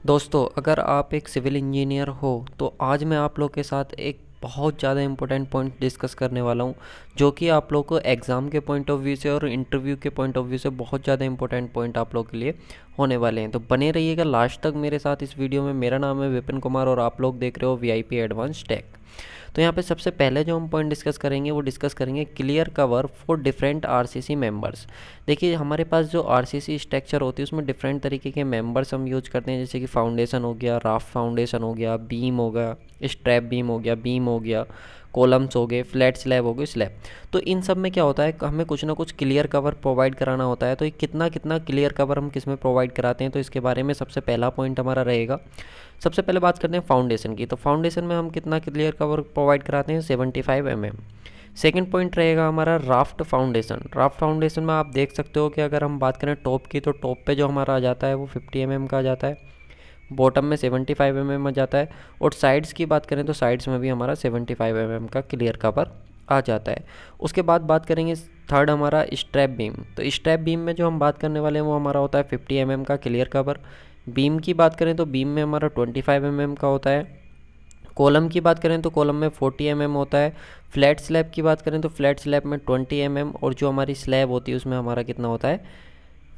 दोस्तों, अगर आप एक सिविल इंजीनियर हो तो आज मैं आप लोग के साथ एक बहुत ज़्यादा इम्पोर्टेंट पॉइंट डिस्कस करने वाला हूँ, जो कि आप लोग को एग्ज़ाम के पॉइंट ऑफ व्यू से और इंटरव्यू के पॉइंट ऑफ व्यू से बहुत ज़्यादा इंपॉर्टेंट पॉइंट आप लोग के लिए होने वाले हैं। तो बने रहिएगा लास्ट तक मेरे साथ इस वीडियो में। मेरा नाम है विपिन कुमार और आप लोग देख रहे हो वीआईपी एडवांस टेक। तो यहाँ पे सबसे पहले जो हम पॉइंट डिस्कस करेंगे वो डिस्कस करेंगे clear cover for different RCC members. देखिए, हमारे पास जो आरसीसी स्ट्रक्चर होती है उसमें डिफरेंट तरीके के मेंबर्स हम यूज करते हैं, जैसे कि फाउंडेशन हो गया, राफ्ट फाउंडेशन हो गया, बीम हो गया, स्ट्रैप बीम हो गया, बीम हो गया, कॉलम्स हो गए, फ्लैट स्लैब हो गए, स्लैब। तो इन सब में क्या होता है, हमें कुछ ना कुछ क्लियर कवर प्रोवाइड कराना होता है। तो ये कितना कितना क्लियर कवर हम किस में प्रोवाइड कराते हैं, तो इसके बारे में सबसे पहला पॉइंट हमारा रहेगा। सबसे पहले बात करते हैं फाउंडेशन की। तो फाउंडेशन में हम कितना क्लियर कवर प्रोवाइड कराते हैं, 75 mm। सेकंड पॉइंट रहेगा हमारा राफ्ट फाउंडेशन। राफ्ट फाउंडेशन में आप देख सकते हो कि अगर हम बात करें टॉप की, तो टॉप पे जो हमारा आ जाता है वो 50 mm का आ जाता है, बॉटम में 75 mm आ जाता है, और साइड्स की बात करें तो साइड्स में भी हमारा 75 mm का क्लियर कवर आ जाता है। उसके बाद बात करेंगे थर्ड हमारा स्ट्रैप बीम। तो स्ट्रैप बीम में जो हम बात करने वाले हैं वो हमारा होता है 50 mm का क्लियर कवर। बीम की बात करें तो बीम में हमारा 25 mm का होता है। कॉलम की बात करें तो कॉलम में 40 mm होता है। फ्लैट स्लैब की बात करें तो फ्लैट स्लैब में 20 mm, और जो हमारी स्लैब होती है उसमें हमारा कितना होता है,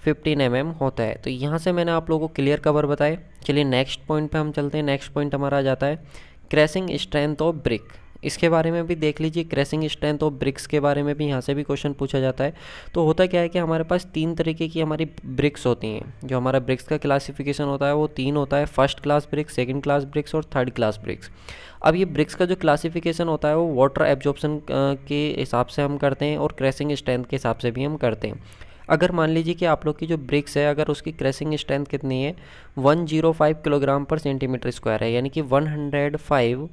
15 mm होता है। तो यहाँ से मैंने आप लोगों को क्लियर कवर बताए। चलिए नेक्स्ट पॉइंट पे हम चलते हैं। नेक्स्ट पॉइंट हमारा आ जाता है क्रैशिंग स्ट्रेंथ ऑफ ब्रिक। इसके बारे में भी देख लीजिए। क्रैशिंग स्ट्रेंथ ऑफ ब्रिक्स के बारे में भी यहाँ से भी क्वेश्चन पूछा जाता है। तो होता क्या है कि हमारे पास तीन तरीके की हमारी ब्रिक्स होती हैं। जो हमारा ब्रिक्स का क्लासिफिकेशन होता है वो तीन होता है, first class BRICS, second class BRICS और थर्ड क्लास ब्रिक्स। अब ये ब्रिक्स का जो क्लासिफिकेशन होता है वो वाटर एब्जॉर्प्शन के हिसाब से हम करते हैं और क्रैशिंग स्ट्रेंथ के हिसाब से भी हम करते हैं। अगर मान लीजिए कि आप लोग की जो ब्रिक्स है, अगर उसकी क्रैशिंग स्ट्रेंथ कितनी है, 105 किलोग्राम पर सेंटीमीटर स्क्वायर है, यानी कि 105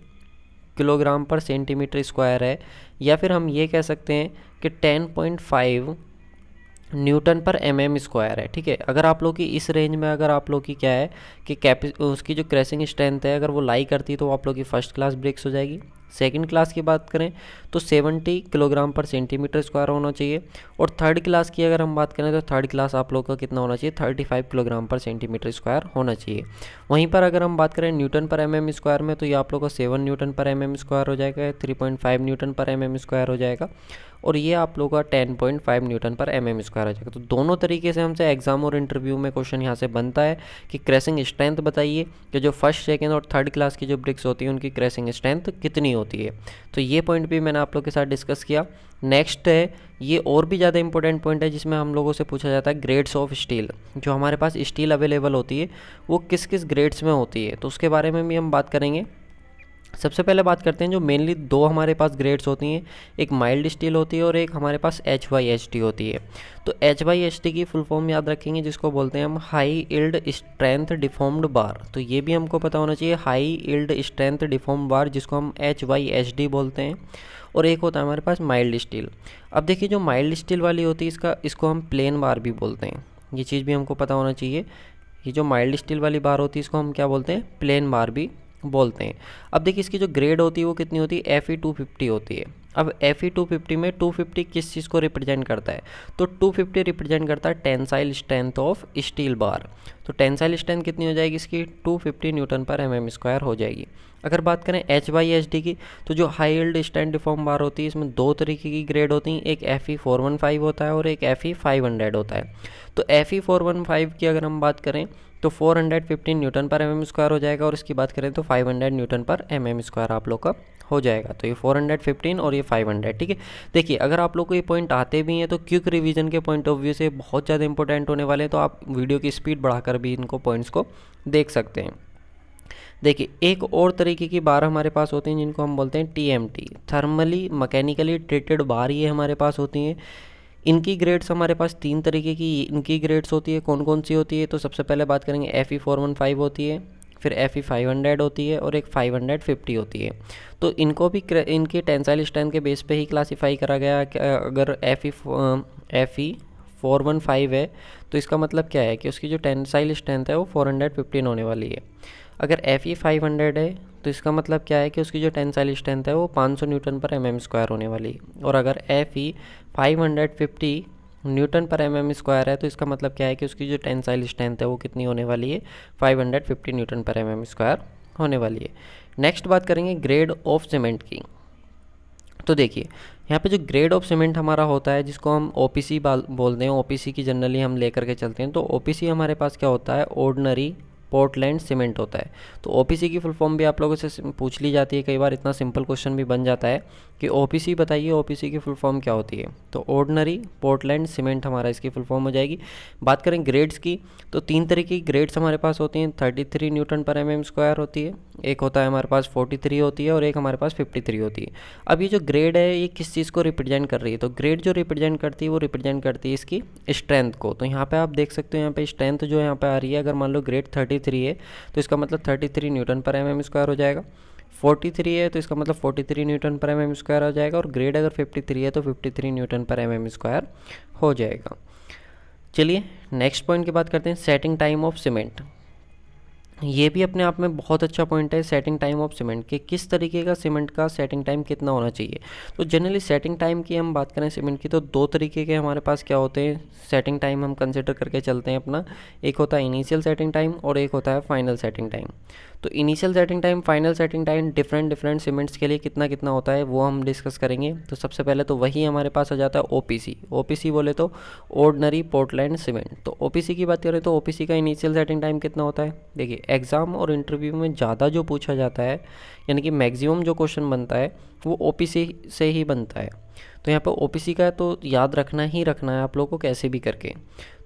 किलोग्राम पर सेंटीमीटर स्क्वायर है, या फिर हम ये कह सकते हैं कि 10.5 न्यूटन पर mm स्क्वायर है। ठीक है, अगर आप लोग की इस रेंज में, अगर आप लोग की क्या है कि उसकी जो क्रैशिंग स्ट्रेंथ है अगर वो लाई करती है तो आप लोग की फर्स्ट क्लास ब्रिक्स हो जाएगी। सेकंड क्लास की बात करें तो 70 किलोग्राम पर सेंटीमीटर स्क्वायर होना चाहिए, और थर्ड क्लास की अगर हम बात करें तो थर्ड क्लास आप लोग का कितना होना चाहिए, 35 किलोग्राम पर सेंटीमीटर स्क्वायर होना चाहिए। वहीं पर अगर हम बात करें न्यूटन पर mm स्क्वायर में, तो ये आप लोग का 7 न्यूटन पर mm स्क्वायर हो जाएगा, 3.5 न्यूटन पर mm स्क्वायर हो जाएगा, और ये आप लोग का 10.5 न्यूटन पर mm स्क्वायर आ जाएगा। तो दोनों तरीके से हमसे एग्जाम और इंटरव्यू में क्वेश्चन यहाँ से बनता है कि क्रैशिंग स्ट्रेंथ बताइए कि जो फर्स्ट, सेकंड और थर्ड क्लास की जो ब्रिक्स होती है उनकी क्रैशिंग स्ट्रेंथ कितनी होती है। तो ये पॉइंट भी मैंने आप लोग के साथ डिस्कस किया। नेक्स्ट है, ये और भी ज़्यादा इंपॉर्टेंट पॉइंट है जिसमें हम लोगों से पूछा जाता है ग्रेड्स ऑफ स्टील। जो हमारे पास स्टील अवेलेबल होती है वो किस किस ग्रेड्स में होती है, तो उसके बारे में भी हम बात करेंगे। सबसे पहले बात करते हैं जो मेनली दो हमारे पास ग्रेड्स होती हैं, एक माइल्ड स्टील होती है और एक हमारे पास HYHT होती है। तो HYHT की फुल फॉर्म याद रखेंगे, जिसको बोलते हैं हम हाई इल्ड स्ट्रेंथ डिफॉर्म्ड बार। तो ये भी हमको पता होना चाहिए, हाई इल्ड स्ट्रेंथ डिफॉर्म्ड बार, जिसको हम HYHD बोलते हैं। और एक होता है हमारे पास माइल्ड स्टील। अब देखिए, जो माइल्ड स्टील वाली होती है इसको हम प्लेन बार भी बोलते हैं। ये चीज़ भी हमको पता होना चाहिए। ये जो माइल्ड स्टील वाली बार होती है इसको हम क्या बोलते हैं, प्लेन बार भी बोलते हैं। अब देखिए, इसकी जो ग्रेड होती है वो कितनी होती है, Fe250 होती है। अब Fe250 में 250 किस चीज़ को रिप्रेजेंट करता है, तो 250 रिप्रेजेंट करता है tensile strength of steel bar. तो टेंसाइल स्ट्रेंथ कितनी हो जाएगी इसकी, 250 न्यूटन पर mm स्क्वायर हो जाएगी। अगर बात करें HYHD की, तो जो हाई यील्ड स्ट्रेंथ डिफॉर्म बार होती है इसमें दो तरीके की ग्रेड होती हैं, एक Fe415 होता है और एक Fe500 होता है। तो Fe415 की अगर हम बात करें तो 415 न्यूटन पर mm स्क्वायर हो जाएगा, और इसकी बात करें तो 500 न्यूटन पर mm स्क्वायर आप लोग का हो जाएगा। तो ये 415 और ये 500। ठीक है, देखिए अगर आप लोग को ये पॉइंट आते भी हैं तो क्विक रिवीजन के पॉइंट ऑफ व्यू से बहुत ज़्यादा इंपॉर्टेंट होने वाले हैं, तो आप वीडियो की स्पीड बढ़ाकर भी इनको पॉइंट्स को देख सकते हैं। देखिए, एक और तरीके की बार हमारे पास होती हैं जिनको हम बोलते हैं TMT, थर्मली मैकेनिकली ट्रीटेड बार। ये हमारे पास होती हैं। इनकी ग्रेड्स हमारे पास तीन तरीके की इनकी ग्रेड्स होती है। कौन कौन सी होती है, तो सबसे पहले बात करेंगे Fe415 होती है, फिर Fe500 होती है, और एक 550 होती है। तो इनको भी इनके टेंसाइल स्ट्रेंथ के बेस पे ही क्लासीफाई करा गया कि अगर Fe415 है तो इसका मतलब क्या है कि उसकी जो टेंसाइल स्ट्रेंथ है वो 415 होने वाली है। अगर Fe500 है तो इसका मतलब क्या है कि उसकी जो टेंसाइल स्ट्रेंथ है वो 500 न्यूटन पर mm स्क्वायर होने वाली है। और अगर Fe550 न्यूटन पर एम एम स्क्वायर है, तो इसका मतलब क्या है कि उसकी जो टेंसाइल स्ट्रेंथ है वो कितनी होने वाली है, 550 न्यूटन पर एम एम स्क्वायर होने वाली है। नेक्स्ट बात करेंगे ग्रेड ऑफ सीमेंट की। तो देखिए यहाँ पे जो ग्रेड ऑफ सीमेंट हमारा होता है, जिसको हम ओपीसी बोलते हैं, ओपीसी की जनरली हम लेकर के चलते हैं। तो ओपीसी हमारे पास क्या होता है, ऑर्डिनरी पोर्टलैंड सीमेंट होता है। तो ओपीसी की फुल फॉर्म भी आप लोगों से पूछ ली जाती है कई बार, इतना सिंपल क्वेश्चन भी बन जाता है कि ओपीसी बताइए, ओपीसी की फुल फॉर्म क्या होती है। तो ऑर्डिनरी पोर्टलैंड सीमेंट हमारा इसकी फुल फॉर्म हो जाएगी। बात करें ग्रेड्स की, तो 3 तरह की ग्रेड्स हमारे पास होती हैं। 33 न्यूटन पर एम एम स्क्वायर होती है, एक होता है हमारे पास 43 होती है, और एक हमारे पास 53 होती है। अब ये जो ग्रेड है ये किस चीज़ को रिप्रेजेंट कर रही है, तो ग्रेड जो रिप्रेजेंट करती है वो रिप्रेजेंट करती है इसकी स्ट्रेंथ को। तो यहाँ पे आप देख सकते हो, यहाँ पे स्ट्रेंथ जो यहाँ पे आ रही है, अगर मान लो ग्रेड 33 है तो इसका मतलब 33 न्यूटन पर एम एम स्क्वायर हो जाएगा। 43 है तो इसका मतलब 43 न्यूटन पर एम एम स्क्वायर हो जाएगा, और ग्रेड अगर 53 है तो 53 न्यूटन पर एम एम स्क्वायर हो जाएगा। चलिए नेक्स्ट पॉइंट की बात करते हैं, सेटिंग टाइम ऑफ सीमेंट। ये भी अपने आप में बहुत अच्छा पॉइंट है, सेटिंग टाइम ऑफ सीमेंट के किस तरीके का सीमेंट का सेटिंग टाइम कितना होना चाहिए। तो जनरली सेटिंग टाइम की हम बात करें सीमेंट की, तो 2 तरीके के हमारे पास क्या होते हैं सेटिंग टाइम हम कंसिडर करके चलते हैं अपना। एक होता है इनिशियल सेटिंग टाइम और एक होता है फाइनल सेटिंग टाइम। तो initial setting time, final setting time different cements के लिए कितना कितना होता है वो हम डिस्कस करेंगे। तो सबसे पहले तो वही हमारे पास आ जाता है ओपीसी। ओपीसी बोले तो ऑर्डिनरी पोर्टलैंड सीमेंट। तो ओपीसी की बात करें तो ओपीसी का इनिशियल सेटिंग टाइम कितना होता है। देखिए एग्ज़ाम और इंटरव्यू में ज़्यादा जो पूछा जाता है, यानी कि मैक्सिमम जो क्वेश्चन बनता है वो ओपीसी से ही बनता है। तो यहाँ पर ओपीसी का तो याद रखना ही रखना है आप लोगों को कैसे भी करके।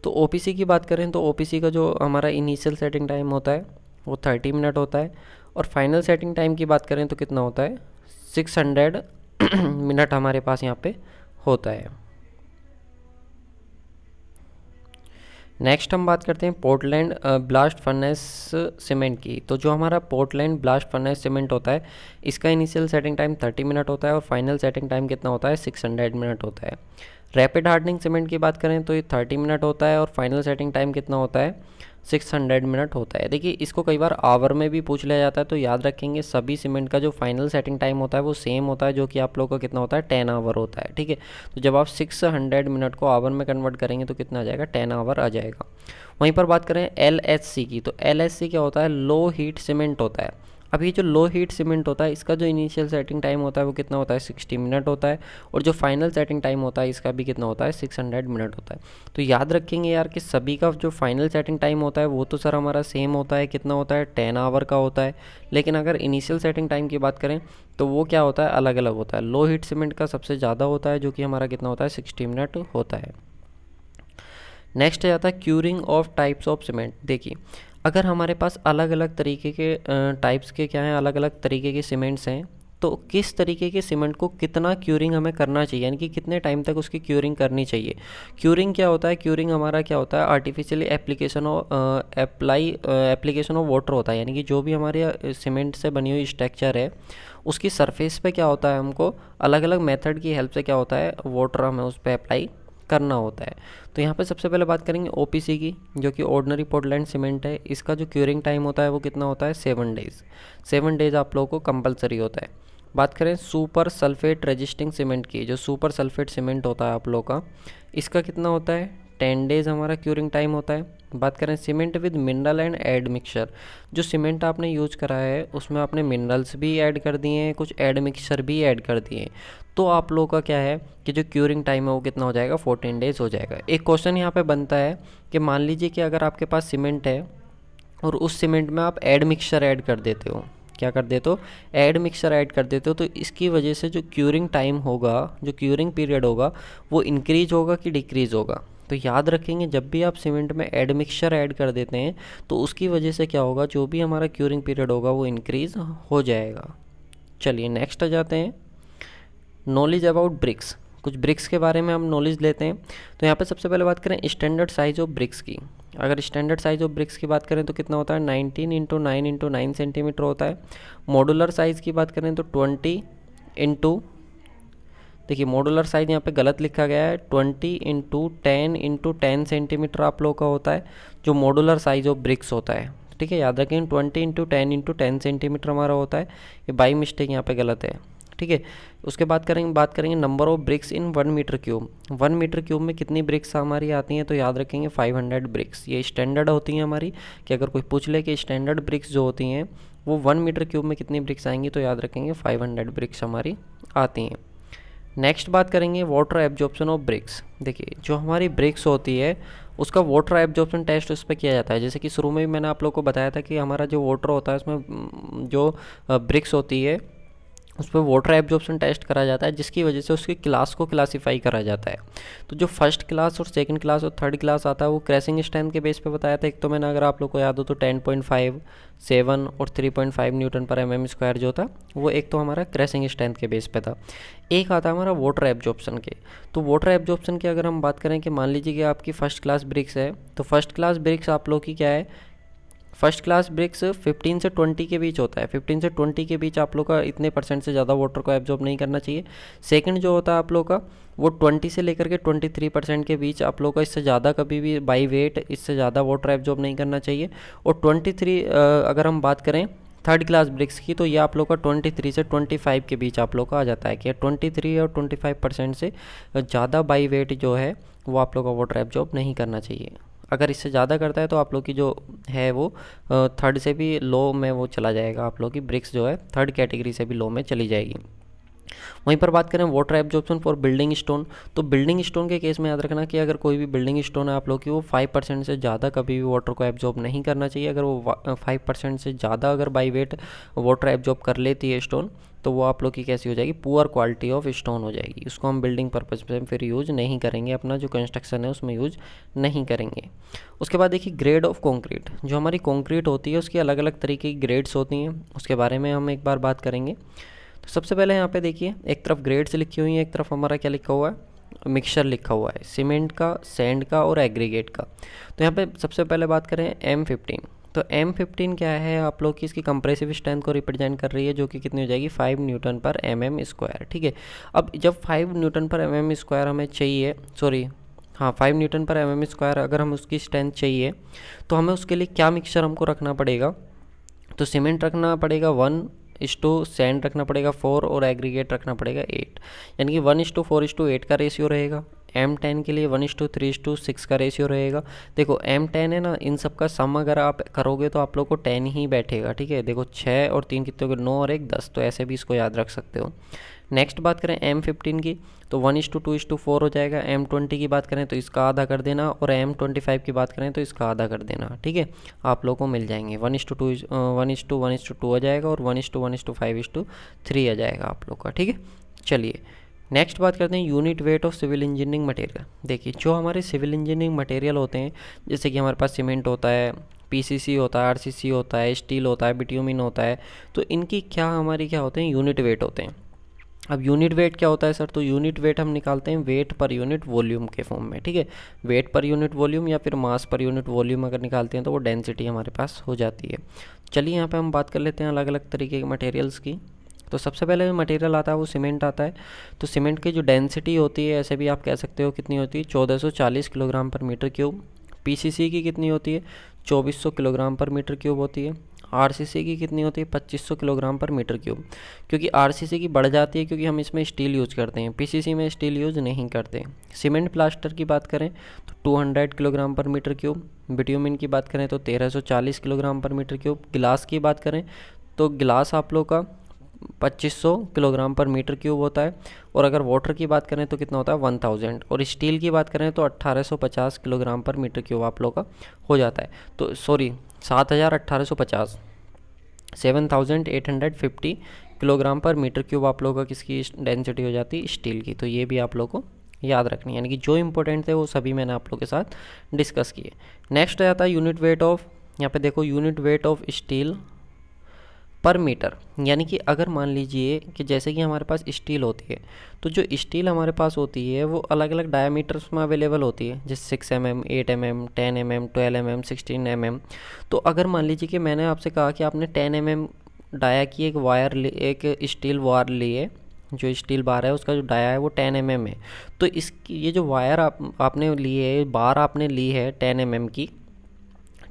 तो ओपीसी की बात करें तो ओपीसी का जो हमारा इनिशियल सेटिंग टाइम होता है वो 30 मिनट होता है, और फाइनल सेटिंग टाइम की बात करें तो कितना होता है, 600 मिनट हमारे पास यहाँ पे होता है। नेक्स्ट हम बात करते हैं पोर्टलैंड ब्लास्ट फर्नेस सीमेंट की। तो जो हमारा पोर्टलैंड ब्लास्ट फर्नेस सीमेंट होता है, इसका इनिशियल सेटिंग टाइम 30 मिनट होता है, और फाइनल सेटिंग टाइम कितना होता है, 600 मिनट होता है। रैपिड हार्डनिंग सीमेंट की बात करें तो ये 30 मिनट होता है, और फाइनल सेटिंग टाइम कितना होता है, 600 मिनट होता है। देखिए इसको कई बार आवर में भी पूछ लिया जाता है, तो याद रखेंगे सभी सीमेंट का जो फाइनल सेटिंग टाइम होता है वो सेम होता है, जो कि आप लोगों का कितना होता है, 10 आवर होता है। ठीक है, तो जब आप 600 मिनट को आवर में कन्वर्ट करेंगे तो कितना आ जाएगा, 10 आवर आ जाएगा। वहीं पर बात करें LHC की, तो LHC क्या होता है, लो हीट सीमेंट होता है। अब ये जो लो हीट सीमेंट होता है इसका जो इनिशियल सेटिंग टाइम होता है वो कितना होता है, 60 मिनट होता है, और जो फाइनल सेटिंग टाइम होता है इसका भी कितना होता है, 600 मिनट होता है। तो याद रखेंगे यार कि सभी का जो फाइनल सेटिंग टाइम होता है वो तो सर हमारा सेम होता है, कितना होता है, 10 आवर का होता है। लेकिन अगर इनिशियल सेटिंग टाइम की बात करें तो वो क्या होता है, अलग अलग होता है। लो हीट सीमेंट का सबसे ज़्यादा होता है, जो कि हमारा कितना होता है, 60 मिनट होता है। नेक्स्ट जाता है curing of types of cement. देखिए अगर हमारे पास अलग अलग तरीके के टाइप्स के क्या हैं, अलग अलग तरीके के सीमेंट्स हैं, तो किस तरीके के सीमेंट को कितना क्यूरिंग हमें करना चाहिए, यानी कि कितने टाइम तक उसकी क्यूरिंग करनी चाहिए। क्यूरिंग क्या होता है, क्यूरिंग हमारा क्या होता है, आर्टिफिशियली एप्लीकेशन ऑफ वाटर होता है। यानी कि जो भी हमारे सीमेंट से बनी हुई स्ट्रक्चर है उसकी सरफेस पे क्या होता है, हमको अलग अलग मेथड की हेल्प से क्या होता है, वाटर हमें उस पर अप्लाई करना होता है। तो यहाँ पे सबसे पहले बात करेंगे ओपीसी की, जो कि ऑर्डिनरी पोर्टलैंड सीमेंट है। इसका जो क्यूरिंग टाइम होता है वो कितना होता है, 7 डेज़। 7 डेज़ आप लोगों को कंपलसरी होता है। बात करें सुपर सल्फेट रेजिस्टिंग सीमेंट की, जो सुपर सल्फेट सीमेंट होता है आप लोगों का, इसका कितना होता है, 10 डेज़ हमारा क्यूरिंग टाइम होता है। बात करें cement with mineral and admixture, जो सीमेंट आपने यूज करा है उसमें आपने मिनरल्स भी ऐड कर दिए हैं, कुछ एड मिक्सचर भी ऐड कर दिए हैं, तो आप लोगों का क्या है कि जो क्यूरिंग टाइम है वो कितना हो जाएगा, 14 डेज़ हो जाएगा। एक क्वेश्चन यहाँ पे बनता है कि मान लीजिए कि अगर आपके पास सीमेंट है और उस सीमेंट में आप एड मिक्सचर ऐड कर देते हो, क्या कर देते हो, ऐड मिक्सचर ऐड कर देते हो, तो इसकी वजह से जो क्यूरिंग टाइम होगा, जो क्यूरिंग पीरियड होगा वो इंक्रीज होगा कि डिक्रीज़ होगा। तो याद रखेंगे जब भी आप सीमेंट में एड मिक्सचर ऐड कर देते हैं तो उसकी वजह से क्या होगा, जो भी हमारा क्यूरिंग पीरियड होगा वो इंक्रीज़ हो जाएगा। चलिए नेक्स्ट आ जाते हैं, नॉलेज अबाउट ब्रिक्स। कुछ ब्रिक्स के बारे में हम नॉलेज लेते हैं। तो यहाँ पे सबसे पहले बात करें स्टैंडर्ड साइज़ ऑफ ब्रिक्स की। अगर स्टैंडर्ड साइज़ ऑफ ब्रिक्स की बात करें तो कितना होता है, 19 इंटू 9 इंटू 9 सेंटीमीटर होता है। मॉडुलर साइज़ की बात करें तो 20 इंटू, देखिए मॉडुलर साइज़ यहाँ पे गलत लिखा गया है, 20 इंटू 10 इंटू 10 सेंटीमीटर आप लोगों का होता है जो मॉडुलर साइज़ ऑफ ब्रिक्स होता है। ठीक है, याद रखें 20 इंटू 10 इंटू 10 सेंटीमीटर हमारा होता है, ये बाई मिस्टेक यहाँ पे गलत है। ठीक है। उसके बाद बात करेंगे number of bricks in 1 metre cube. 1 metre cube में कितनी ब्रिक्स हमारी आती हैं, तो याद रखेंगे 500 ब्रिक्स। ये स्टैंडर्ड होती हैं हमारी, कि अगर कोई पूछ ले कि स्टैंडर्ड ब्रिक्स जो होती हैं वो 1 मीटर क्यूब में कितनी ब्रिक्स आएंगी, तो याद रखेंगे 500 ब्रिक्स हमारी आती हैं। नेक्स्ट बात करेंगे वाटर एब्जॉर्प्शन ऑफ ब्रिक्स। देखिए जो हमारी ब्रिक्स होती है उसका वाटर एब्जॉर्प्शन टेस्ट उस पर किया जाता है। जैसे कि शुरू में भी मैंने आप लोग को बताया था कि हमारा जो वाटर होता है उसमें जो ब्रिक्स होती है उस पर वाटर एब्जॉर्प्शन टेस्ट करा जाता है, जिसकी वजह से उसकी क्लास को क्लासीफाई करा जाता है। तो जो फर्स्ट क्लास और सेकंड क्लास और थर्ड क्लास आता है वो क्रैशिंग स्ट्रेंथ के बेस पे बताया था। एक तो मैंने, अगर आप लोग को याद हो तो 10.5, 7 और 3.5 न्यूटन पर mm स्क्वायर जो था वो एक तो हमारा क्रैशिंग स्ट्रेंथ के बेस पे था। एक आता है हमारा वाटर एब्जॉर्प्शन के। तो वाटर एब्जॉर्प्शन की अगर हम बात करें कि मान लीजिए कि आपकी फर्स्ट क्लास ब्रिक्स है, तो फर्स्ट क्लास ब्रिक्स आप लोग की क्या है, फर्स्ट क्लास ब्रिक्स 15 से 20 के बीच होता है। 15 से 20 के बीच आप लोग का इतने % से ज़्यादा वाटर को एब्जॉर्ब नहीं करना चाहिए। सेकंड जो होता है आप लोग का वो 20 से लेकर के 23% के बीच आप लोग का, इससे ज़्यादा कभी भी बाई वेट इससे ज़्यादा वाटर एब्जॉर्ब नहीं करना चाहिए। और 23 अगर हम बात करें थर्ड क्लास ब्रिक्स की, तो ये आप लोग का 23 से 25 के बीच आप लोग का आ जाता है कि 23 और 25% से ज़्यादा बाई वेट जो है वो आप लोग का वाटर एब्जॉर्ब नहीं करना चाहिए। अगर इससे ज़्यादा करता है तो आप लोग की जो है वो थर्ड से भी लो में वो चला जाएगा, आप लोग की ब्रिक्स जो है थर्ड कैटेगरी से भी लो में चली जाएगी। वहीं पर बात करें water absorption for building stone, तो बिल्डिंग स्टोन के केस में याद रखना कि अगर कोई भी बिल्डिंग स्टोन है आप लोग की, वो 5% से ज़्यादा कभी भी वाटर को एब्जॉर्ब नहीं करना चाहिए। अगर वो 5% से ज़्यादा अगर बाई वेट वाटर एब्जॉर्ब कर लेती है स्टोन, तो वो आप लोग की कैसी हो जाएगी, पुअर क्वालिटी ऑफ स्टोन हो जाएगी। उसको हम बिल्डिंग पर्पज़ पे फिर यूज़ नहीं करेंगे, अपना जो कंस्ट्रक्शन है उसमें यूज़ नहीं करेंगे। उसके बाद देखिए ग्रेड ऑफ कंक्रीट। जो हमारी कंक्रीट होती है उसकी अलग अलग तरीके की ग्रेड्स होती हैं, उसके बारे में हम एक बार बात करेंगे। तो सबसे पहले यहाँ पे देखिए एक तरफ ग्रेड्स लिखी हुई है, एक तरफ हमारा क्या लिखा हुआ है, मिक्सचर लिखा हुआ है, सीमेंट का, सैंड का और एग्रीगेट का। तो यहाँ पे सबसे पहले बात करें M15। तो M15 क्या है, आप लोग की इसकी कंप्रेसिव स्ट्रेंथ को रिप्रेजेंट कर रही है, जो कि कितनी हो जाएगी 5 न्यूटन पर mm स्क्वायर। ठीक है। अब जब 5 न्यूटन पर mm स्क्वायर हमें चाहिए, सॉरी हाँ 5 न्यूटन पर mm स्क्वायर अगर हम उसकी स्ट्रेंथ चाहिए, तो हमें उसके लिए क्या मिक्सचर हमको रखना पड़ेगा, तो सीमेंट रखना पड़ेगा 1:, सैंड रखना पड़ेगा 4 और एग्रीगेट रखना पड़ेगा 8। यानी कि 1:4:8 का रेशियो रहेगा। M10 के लिए 1:3:6 का रेशियो रहेगा। देखो M10 है ना, इन सब का सम अगर आप करोगे तो आप लोग को 10 ही बैठेगा। ठीक है। देखो 6 और 3 कितने हो गए, 9 और 1 10, तो ऐसे भी इसको याद रख सकते हो। नेक्स्ट बात करें M15 की, तो 1:2:4 हो जाएगा। M20 की बात करें तो इसका आधा कर देना, और M25 की बात करें तो इसका आधा कर देना। ठीक है। आप लोगों को मिल जाएंगे 1:2 हो जाएगा, और 1:1:5:3 आ जाएगा आप लोग का। ठीक है। चलिए नेक्स्ट बात करते हैं unit weight of civil engineering material. देखिए जो हमारे सिविल इंजीनियरिंग मटेरियल होते हैं, जैसे कि हमारे पास सीमेंट होता है, PCC होता है, RCC होता है, स्टील होता है, बिट्यूमिन होता है, तो इनकी क्या होते हैं, यूनिट वेट होते हैं। अब यूनिट वेट क्या होता है सर, तो यूनिट वेट हम निकालते हैं वेट पर यूनिट वॉल्यूम के फॉर्म में। ठीक है। वेट पर यूनिट वॉल्यूम या फिर मास पर यूनिट वॉल्यूम अगर निकालते हैं तो वो डेंसिटी हमारे पास हो जाती है। चलिए यहाँ पे हम बात कर लेते हैं अलग अलग तरीके के मटेरियल्स की। तो सबसे पहले जो मटेरियल आता है वो सीमेंट आता है। तो सीमेंट की जो डेंसिटी होती है, ऐसे भी आप कह सकते हो कितनी होती है, 1440 किलोग्राम पर मीटर क्यूब। PCC की कितनी होती है, 2400 किलोग्राम पर मीटर क्यूब होती है। RCC की कितनी होती है, 2500 किलोग्राम पर मीटर क्यूब। क्योंकि RCC की बढ़ जाती है क्योंकि हम इसमें स्टील यूज़ करते हैं, PCC में स्टील यूज़ नहीं करते। सीमेंट प्लास्टर की बात करें तो 200 किलोग्राम पर मीटर क्यूब। बिट्यूमिन की बात करें तो 1340 किलोग्राम पर मीटर क्यूब। गिलास की बात करें तो गिलास आप लोग का 2500 किलोग्राम पर मीटर क्यूब होता है। और अगर वाटर की बात करें तो कितना होता है 1000। और स्टील की बात करें तो 1850 किलोग्राम पर मीटर क्यूब आप लोग का हो जाता है। तो सॉरी 7850, 7850 किलोग्राम पर मीटर क्यूब आप लोगों का किसकी डेंसिटी हो जाती है, स्टील की। तो ये भी आप लोगों को याद रखनी है, यानी कि जो इंपॉर्टेंट थे वो सभी मैंने आप लोगों के साथ डिस्कस किए। नेक्स्ट आता है यूनिट वेट ऑफ, यहाँ पे देखो यूनिट वेट ऑफ स्टील पर मीटर। यानी कि अगर मान लीजिए कि जैसे कि हमारे पास स्टील होती है, तो जो स्टील हमारे पास होती है वो अलग अलग डायमीटर्स में अवेलेबल होती है, जैसे 6 mm, 8 mm, 10 mm, 12 mm, 16 mm। तो अगर मान लीजिए कि मैंने आपसे कहा कि आपने 10 mm डाया की एक स्टील वायर ली है, जो स्टील बार है उसका जो डाया है वो 10 mm है। तो इसकी ये जो वायर आपने ली है, बार आपने ली है 10 mm की,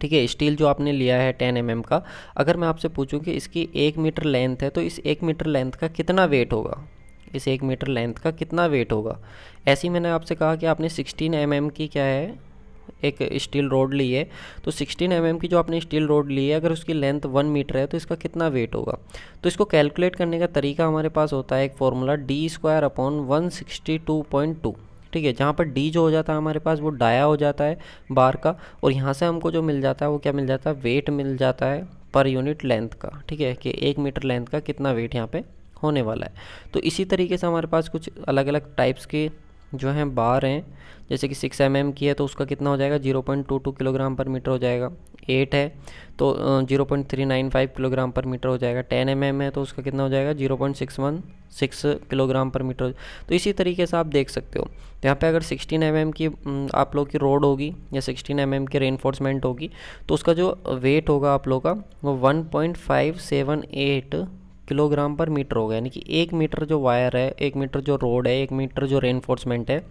ठीक है। स्टील जो आपने लिया है 10 mm का, अगर मैं आपसे पूछूं कि इसकी 1 मीटर लेंथ है तो इस 1 मीटर लेंथ का कितना वेट होगा, इस 1 मीटर लेंथ का कितना वेट होगा। ऐसे ही मैंने आपसे कहा कि आपने 16 mm की क्या है एक स्टील रोड ली है, तो 16 mm की जो आपने स्टील रोड ली है अगर उसकी लेंथ 1 मीटर है तो इसका कितना वेट होगा। तो इसको कैलकुलेट करने का तरीका हमारे पास होता है एक फॉर्मूला d²/162.2, ठीक है, जहाँ पर डी जो हो जाता है हमारे पास वो डाया हो जाता है बार का, और यहाँ से हमको जो मिल जाता है वो क्या मिल जाता है, वेट मिल जाता है पर यूनिट लेंथ का, ठीक है, कि 1 मीटर लेंथ का कितना वेट यहाँ पे होने वाला है। तो इसी तरीके से हमारे पास कुछ अलग अलग टाइप्स के जो हैं बार हैं, जैसे कि 6 mm की है तो उसका कितना हो जाएगा 0.22 किलोग्राम पर मीटर हो जाएगा। 8 है तो 0.395 किलोग्राम पर मीटर हो जाएगा। 10 mm है तो उसका कितना हो जाएगा 0.616 किलोग्राम पर मीटर। तो इसी तरीके से आप देख सकते हो। तो यहाँ पे अगर 16 mm की आप लोग की रोड होगी या 16 mm की रेनफोर्समेंट होगी तो उसका जो वेट होगा आप लोग का वो 1.578 किलोग्राम पर मीटर होगा। यानी कि 1 मीटर जो वायर है, 1 मीटर जो रोड है, 1 मीटर जो रेनफोर्समेंट है,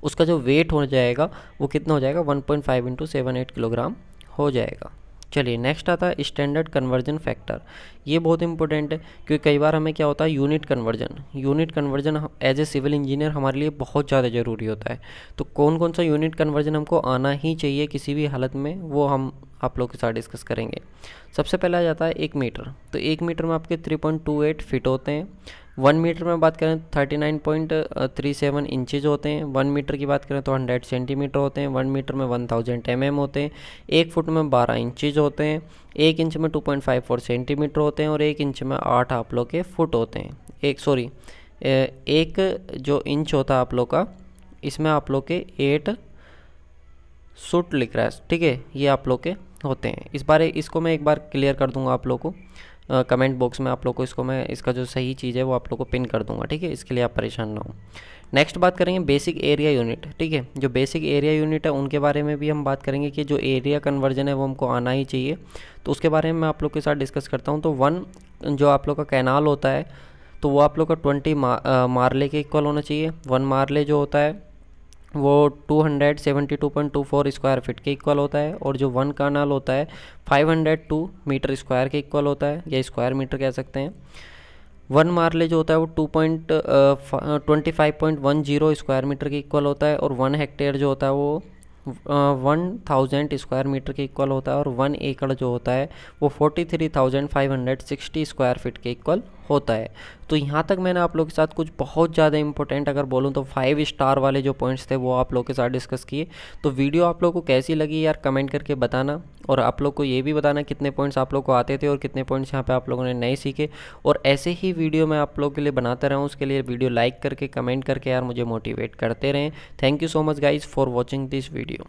उसका जो वेट हो जाएगा वो कितना हो जाएगा 1.5 × 78 किलोग्राम हो जाएगा। चलिए नेक्स्ट आता है स्टैंडर्ड कन्वर्जन फैक्टर। ये बहुत इंपॉर्टेंट है क्योंकि कई बार हमें क्या होता है unit conversion as a civil engineer हमारे लिए बहुत ज़्यादा ज़रूरी होता है। तो कौन कौन सा यूनिट कन्वर्जन हमको आना ही चाहिए किसी भी हालत में, वो हम आप लोग के साथ डिस्कस करेंगे। सबसे पहला आ जाता है 1 मीटर। तो 1 मीटर में आपके 3.28 फिट होते हैं। 1 मीटर में बात करें 39.37 इंचेज होते हैं। 1 मीटर की बात करें तो 100 सेंटीमीटर होते हैं। 1 मीटर में 1000 mm होते हैं। 1 फुट में 12 इंचेज होते हैं। 1 इंच में 2.54 सेंटीमीटर होते हैं और 1 इंच में 8 आप लोग के फुट होते हैं। एक जो इंच होता है आप लोग का, इसमें आप लोग के 8 फुट लिख रहा है, ठीक है, ये आप लोग के होते हैं। इसको मैं एक बार क्लियर कर दूंगा आप लोग को कमेंट बॉक्स में, आप लोग को इसको मैं इसका जो सही चीज़ है वो आप लोग को पिन कर दूंगा, ठीक है, इसके लिए आप परेशान ना हो। नेक्स्ट बात करेंगे बेसिक एरिया यूनिट, ठीक है। जो बेसिक एरिया यूनिट है उनके बारे में भी हम बात करेंगे कि जो एरिया कन्वर्जन है वो हमको आना ही चाहिए। तो उसके बारे में मैं आप लोग के साथ डिस्कस करता हूँ। तो 1 जो आप लोग का कैनाल होता है तो वो आप लोग का 20 मारले के इक्वल होना चाहिए। 1 मारले जो होता है वो 272.24 स्क्वायर फीट के इक्वल होता है, और जो 1 कैनाल होता है 502 मीटर स्क्वायर के इक्वल होता है, या स्क्वायर मीटर कह सकते हैं। 1 मारले जो होता है वो 25.10 स्क्वायर मीटर के इक्वल होता है, और 1 हेक्टेयर जो होता है वो 1000 स्क्वायर मीटर के इक्वल होता है, और 1 एकड़ जो होता है वो 43,560 स्क्वायर फीट के इक्वल होता है। तो यहाँ तक मैंने आप लोगों के साथ कुछ बहुत ज़्यादा इंपॉर्टेंट, अगर बोलूँ तो 5 स्टार वाले जो पॉइंट्स थे वो आप लोगों के साथ डिस्कस किए। तो वीडियो आप लोगों को कैसी लगी यार कमेंट करके बताना, और आप लोग को ये भी बताना कितने पॉइंट्स आप लोग को आते थे और कितने पॉइंट्स यहाँ पे आप लोगों ने नए सीखे। और ऐसे ही वीडियो मैं आप लोगों के लिए बनाता रहूँ, उसके लिए वीडियो लाइक करके कमेंट करके यार मुझे मोटिवेट करते रहें। Thank you so much guys for watching this video.